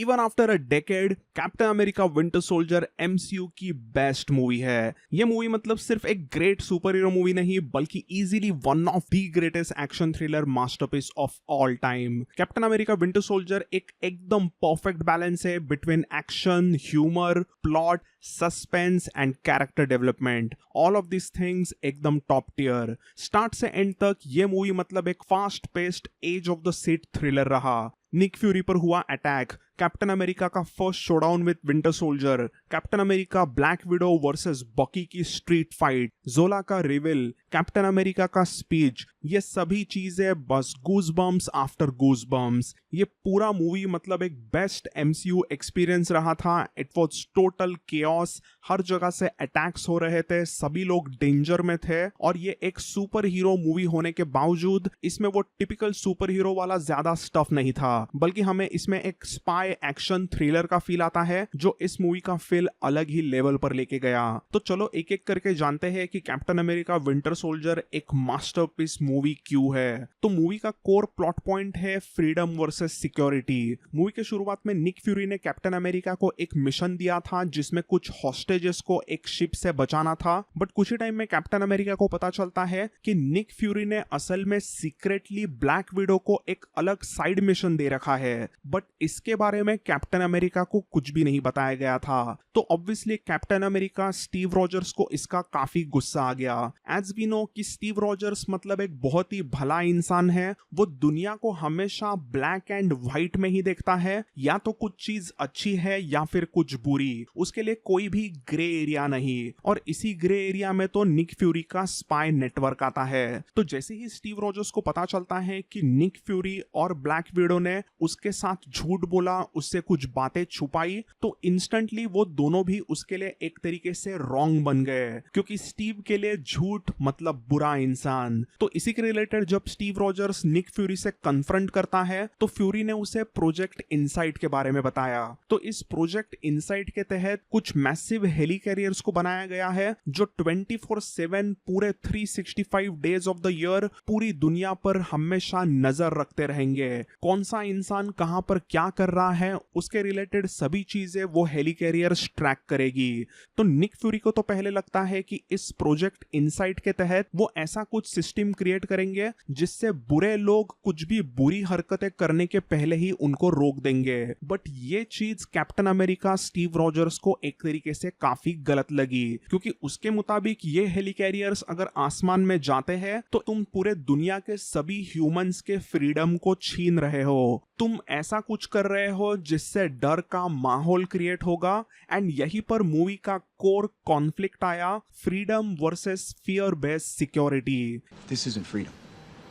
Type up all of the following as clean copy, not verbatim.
Even after a decade captain America Winter soldier MCU की best movie है। ये movie मतलब सिर्फ एक ग्रेट सुपर हीरो मूवी नहीं बल्कि easily one of the greatest action thriller masterpiece of all time. Captain America Winter Soldier एक एकदम परफेक्ट बैलेंस है between action, humour, plot, suspense and character development. All of this things एकदम top tier. Start से end तक ये movie मतलब एक fast paced edge of the seat thriller रहा। निक फ्यूरी पर हुआ अटैक, कैप्टन अमेरिका का first showdown with Winter Soldier, Captain America black Widow versus Bucky की स्ट्रीट फाइट, जोला का रिविल, कैप्टन अमेरिका का स्पीच, ये सभी चीजें बस goosebumps after goosebumps. ये पूरा मूवी मतलब एक बेस्ट एमसीयू एक्सपीरियंस रहा था। इट वॉज टोटल केओस, हर जगह से अटैक्स हो रहे थे, सभी लोग डेंजर में थे और ये एक सुपर हीरो मूवी होने के बावजूद इसमें वो टिपिकल सुपर हीरो वाला ज्यादा स्टफ नहीं था, बल्कि हमें इसमें एक स्पाई एक्शन थ्रिलर का फील आता है जो इस मूवी का फील अलग ही लेवल पर लेके गया। तो चलो एक एक करके जानते हैं कि कैप्टन अमेरिका विंटर सोल्जर एक मास्टरपीस मूवी क्यों है। तो मूवी का कोर प्लॉट पॉइंट है फ्रीडम वर्सेस सिक्योरिटी। मूवी के शुरुआत में निक फ्यूरी ने कैप्टन अमेरिका को एक मिशन दिया था जिसमें कुछ हॉस्टेजेस को एक शिप से बचाना था, बट कुछ ही टाइम में कैप्टन अमेरिका को पता चलता है कि निक फ्यूरी ने असल में सीक्रेटली ब्लैक विडो को एक अलग साइड मिशन दे रखा है, बट इसके बारे में कैप्टन अमेरिका को कुछ भी नहीं बताया गया था। तो obviously captain America Steve Rogers को इसका काफी गुस्सा आ गया। एज वी नो कि स्टीव रॉजर्स मतलब एक बहुत ही भला इंसान है। वो दुनिया को हमेशा ब्लैक एंड व्हाइट में ही देखता है, या तो कुछ चीज अच्छी है या फिर कुछ बुरी, उसके लिए कोई भी ग्रे एरिया नहीं। और इसी ग्रे एरिया में तो निक फ्यूरी का स्पाई नेटवर्क आता है। तो जैसे ही स्टीव रॉजर्स को पता चलता है कि निक फ्यूरी और ब्लैक विडो ने उसके साथ झूठ बोला, उससे कुछ बातें छुपाई, तो इंस्टेंटली वो दोनों भी उसके लिए एक तरीके से रॉन्ग बन गए, क्योंकि स्टीव के लिए झूठ मतलब बुरा इंसान। तो इसी के रिलेटेड जब स्टीव रॉजर्स निक फ्यूरी से कन्फ्रंट करता है तो फ्यूरी ने उसे प्रोजेक्ट इनसाइट के बारे में बताया। तो इस प्रोजेक्ट इनसाइट के तहत कुछ मैसिव हेली कैरियर्स को बनाया गया है जो 24/7 पूरे 365 डेज ऑफ द ईयर पूरी दुनिया पर हमेशा नजर रखते रहेंगे। कौन सा इंसान कहां पर क्या कर रहा है उसके रिलेटेड सभी चीजें वो हेली कैरियर्स ट्रैक करेगी। तो निक फ्यूरी को तो पहले लगता है कि इस प्रोजेक्ट इनसाइट के तहत वो ऐसा कुछ सिस्टम क्रिएट करेंगे जिससे बुरे लोग कुछ भी बुरी हरकतें करने के पहले ही उनको रोक देंगे। बट ये चीज कैप्टन अमेरिका स्टीव रॉजर्स को एक तरीके से काफी गलत लगी, क्योंकि उसके मुताबिक ये हेली कैरियर्स अगर आसमान में जाते हैं तो तुम पूरे दुनिया के सभी ह्यूमंस के फ्रीडम को छीन रहे हो। तुम ऐसा कुछ कर रहे हो जिससे डर का माहौल क्रिएट होगा। एंड यहीं पर मूवी का कोर कॉन्फ्लिक्ट आया, freedom versus fear based security. This isn't freedom.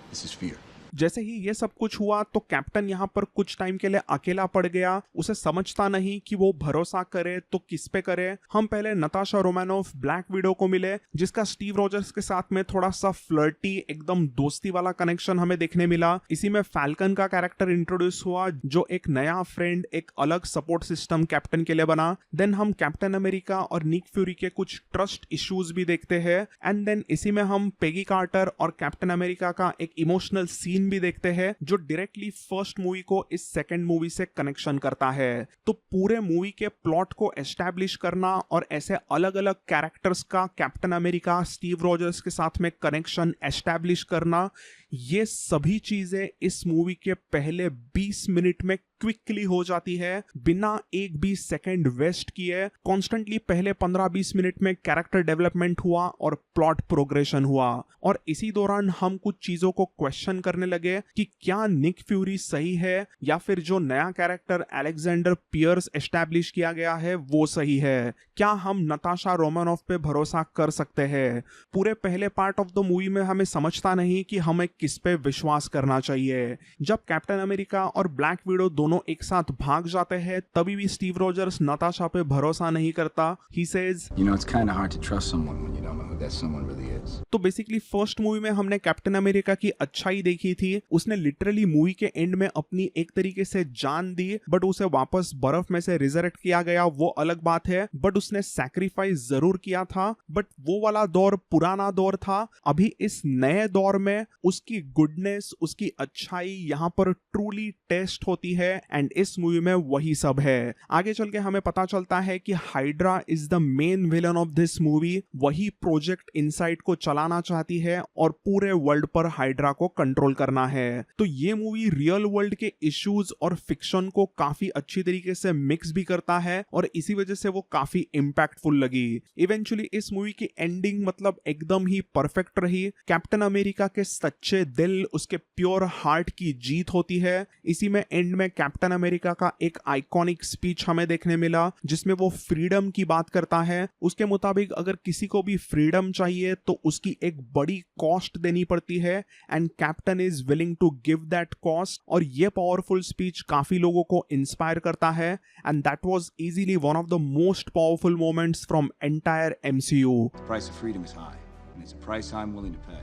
This is fear. जैसे ही ये सब कुछ हुआ तो कैप्टन यहाँ पर कुछ टाइम के लिए अकेला पड़ गया। उसे समझता नहीं कि वो भरोसा करे तो किस पे करे। हम पहले नताशा रोमानोफ ब्लैक विडो को मिले, जिसका स्टीव रॉजर्स के साथ में थोड़ा सा फ्लर्टी एकदम दोस्ती वाला कनेक्शन हमें देखने मिला। इसी में फैल्कन का कैरेक्टर इंट्रोड्यूस हुआ जो एक नया फ्रेंड, एक अलग सपोर्ट सिस्टम कैप्टन के लिए बना। देन हम कैप्टन अमेरिका और निक फ्यूरी के कुछ ट्रस्ट इश्यूज भी देखते हैं। एंड देन इसी में हम पेगी कार्टर और कैप्टन अमेरिका का एक इमोशनल सीन भी देखते हैं जो डायरेक्टली फर्स्ट मूवी को इस सेकंड मूवी से कनेक्शन करता है। तो पूरे मूवी के प्लॉट को एस्टैब्लिश करना और ऐसे अलग अलग कैरेक्टर्स का कैप्टन अमेरिका स्टीव रॉजर्स के साथ में कनेक्शन एस्टैब्लिश करना, ये सभी चीजें इस मूवी के पहले 20 मिनट में क्विकली हो जाती है, बिना एक भी सेकंड वेस्ट किए। कॉन्स्टेंटली पहले 15-20 मिनट में कैरेक्टर डेवलपमेंट हुआ और प्लॉट प्रोग्रेशन हुआ। और इसी दौरान हम कुछ चीजों को क्वेश्चन करने लगे कि क्या निक फ्यूरी सही है या फिर जो नया कैरेक्टर अलेक्जेंडर पियर्स एस्टैब्लिश किया गया है वो सही है। क्या हम नताशा रोमानोफ पे भरोसा कर सकते हैं। पूरे पहले पार्ट ऑफ द मूवी में हमें समझता नहीं कि हमें किस पे विश्वास करना चाहिए। जब कैप्टन अमेरिका और ब्लैक विडो दोनों एक साथ भाग जाते हैं तभी भी स्टीव रॉजर्स नताशा पे भरोसा नहीं करता। He says, You know, it's kind of hard to trust someone when you don't know who that someone really is. तो बेसिकली फर्स्ट मूवी में हमने कैप्टन अमेरिका की अच्छाई देखी थी। उसने लिटरली मूवी के एंड में अपनी एक तरीके से जान दी, बट उसे वापस बर्फ में से रिजरेक्ट किया गया, वो अलग बात है। बट उसने सैक्रिफाइस जरूर किया था, बट वो वाला दौर पुराना दौर था। अभी इस नए दौर में उसकी गुडनेस, उसकी अच्छाई यहाँ पर ट्रूली टेस्ट होती है एंड इस मूवी में वही सब है। आगे चल के हमें पता चलता है कि hydra is the main villain of this movie. वही प्रोजेक्ट इनसाइड को चलाना चाहती है और पूरे वर्ल्ड पर हाइड्रा को कंट्रोल करना है। तो ये मूवी रियल वर्ल्ड के इश्यूज और फिक्शन को काफी अच्छी तरीके से मिक्स भी करता है और इसी वजह से वो काफी इम्पैक्टफुल लगी। इवेंचुअली इस मूवी की एंडिंग मतलब एकदम ही परफेक्ट रही। कैप्टन अमेरिका के सच्चे दिल, उसके प्योर हार्ट की जीत होती है। इसी में एंड में कैप्टन अमेरिका का एक आइकॉनिक स्पीच हमें देखने मिला जिसमें वो फ्रीडम की बात करता है। उसके मुताबिक अगर किसी को भी फ्रीडम चाहिए तो उसकी एक बड़ी कॉस्ट देनी पड़ती है and captain is willing to give that cost. और ये पावरफुल स्पीच काफी लोगों को इंस्पायर करता है and that was easily one of the most powerful moments from entire MCU। The price of freedom is high, and it's a price I'm willing to pay.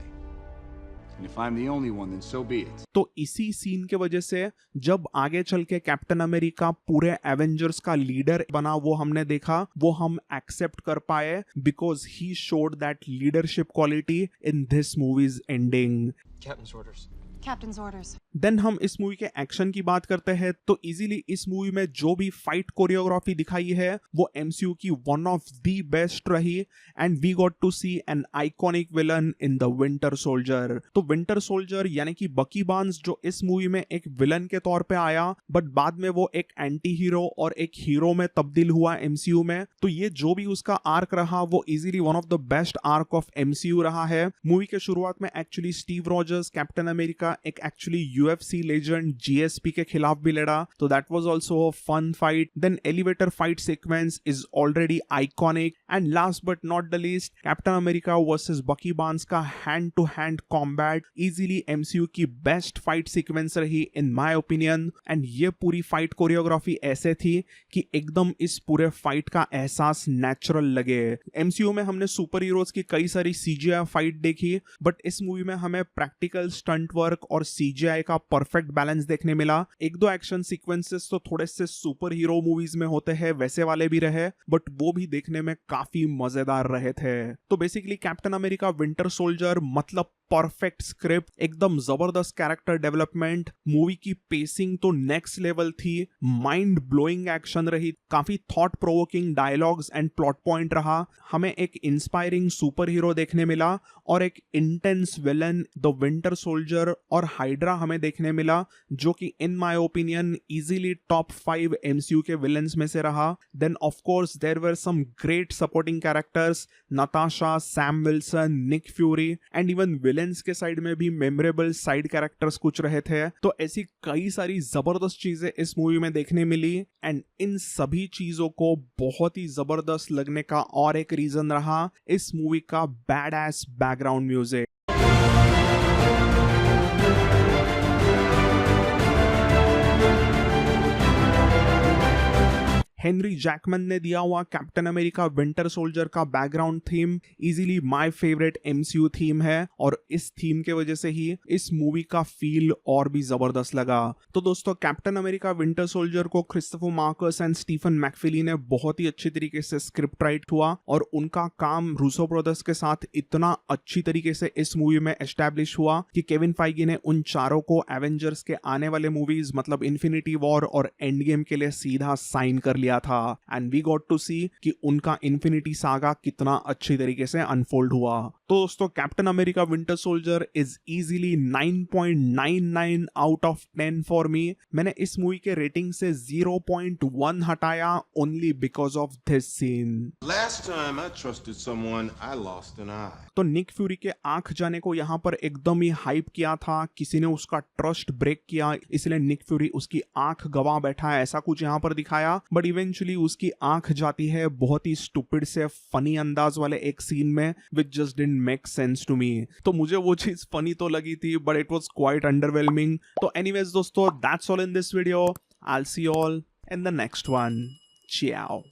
And if I'm the only one, then so be it. तो इसी scene के वजह से जब आगे चल के Captain America पूरे एवेंजर्स का लीडर बना, वो हमने देखा, वो हम एक्सेप्ट कर पाए because he showed that leadership quality in this movies ending. Captain's orders. Captain's orders. Then हम इस मूवी के एक्शन की बात करते हैं तो इजीली इस मूवी में जो भी फाइट कोरियोग्राफी दिखाई है वो MCU की वन ऑफ द बेस्ट रही and we got to see an iconic villain in the Winter Soldier. तो विंटर सोल्जर यानी कि बकी बार्न्स जो इस मूवी में एक विलन के तौर पे आया बट बाद में वो एक एंटी हीरो और एक हीरो में तब्दील हुआ MCU में। तो ये जो भी उसका आर्क रहा वो easily one of the best arc of MCU रहा है। मूवी के शुरुआत में actually Steve Rogers Captain America एक एक्चुअली UFC लेजेंड GSP के खिलाफ भी लड़ा, तो that was also a fun fight. Then elevator fight sequence is already iconic and last but not the least Captain America versus Bucky Barnes का hand to hand combat easily MCU की best fight sequence रही इन my opinion. And ये पूरी fight choreography ऐसे थी कि एकदम इस पूरे फाइट का एहसास नेचुरल लगे। MCU में हमने सुपर हीरोज की कई सारी CGI फाइट देखी बट इस मूवी में हमें प्रैक्टिकल स्टंट वर्क और CGI का परफेक्ट बैलेंस देखने मिला। एक दो एक्शन सीक्वेंसेस तो थोड़े से सुपर हीरो मूवीज में होते हैं वैसे वाले भी रहे बट वो भी देखने में काफी मजेदार रहे थे। तो basically captain America Winter soldier मतलब परफेक्ट स्क्रिप्ट, एकदम जबरदस्त कैरेक्टर डेवलपमेंट, मूवी की पेसिंग तो नेक्स्ट लेवल थी, माइंड ब्लोइंग एक्शन रही, काफी thought provoking dialogues and plot point रहा, हमें एक इंस्पायरिंग सुपर हीरो देखने मिला और एक intense villain the Winter Soldier और हाइड्रा हमें देखने मिला जो कि in my opinion easily top 5 MCU के विलन्स में से रहा। Then of course there were some great supporting characters, Natasha, Sam Wilson, Nick Fury and even villains के साइड में भी मेमोरेबल साइड कैरेक्टर्स कुछ रहे थे। तो ऐसी कई सारी जबरदस्त चीजें इस मूवी में देखने मिली एंड इन सभी चीजों को बहुत ही जबरदस्त लगने का और एक रीजन रहा इस मूवी का bad S background music. Henry Jackman ने दिया हुआ कैप्टन अमेरिका विंटर सोल्जर का background theme easily my favourite MCU theme है और इस थीम के वजह से ही इस मूवी का फील और भी जबरदस्त लगा। तो दोस्तों कैप्टन अमेरिका विंटर सोल्जर को क्रिस्टोफर मार्कस एंड स्टीफन मैकफिली ने बहुत ही अच्छी तरीके से स्क्रिप्ट राइट हुआ और उनका काम रूसो ब्रदर्स के साथ इतना अच्छी तरीके से इस मूवी में एस्टैब्लिश हुआ कि केविन फाइगी ने उन चारों को एवेंजर्स के आने वाले मूवीज मतलब इन्फिनिटी वॉर और एंड गेम के लिए सीधा साइन कर लिया था एंड वी गॉट टू सी कि उनका इन्फिनिटी सागा कितना अच्छी तरीके से अनफोल्ड हुआ। तो दोस्तों Captain America Winter Soldier is easily 9.99 out of 10 for me. मैंने इस मूवी के रेटिंग से 0.1 हटाया only because of this scene. Last time I trusted someone, I lost an eye. तो निक फ्यूरी के आंख जाने को यहाँ पर एकदम ही हाइप किया था, किसी ने उसका ट्रस्ट ब्रेक किया इसलिए निक फ्यूरी उसकी आंख गवा बैठा है ऐसा कुछ यहाँ पर दिखाया बट इवेंचुअली उसकी आंख जाती है बहुत ही स्टूपिड से फनी अंदाज वाले एक सीन में which just didn't make sense to me. तो मुझे वो चीज फनी तो लगी थी but it was quite underwhelming. तो एनीवेज दोस्तों that's all in this video. I will see you all in the next one. Ciao.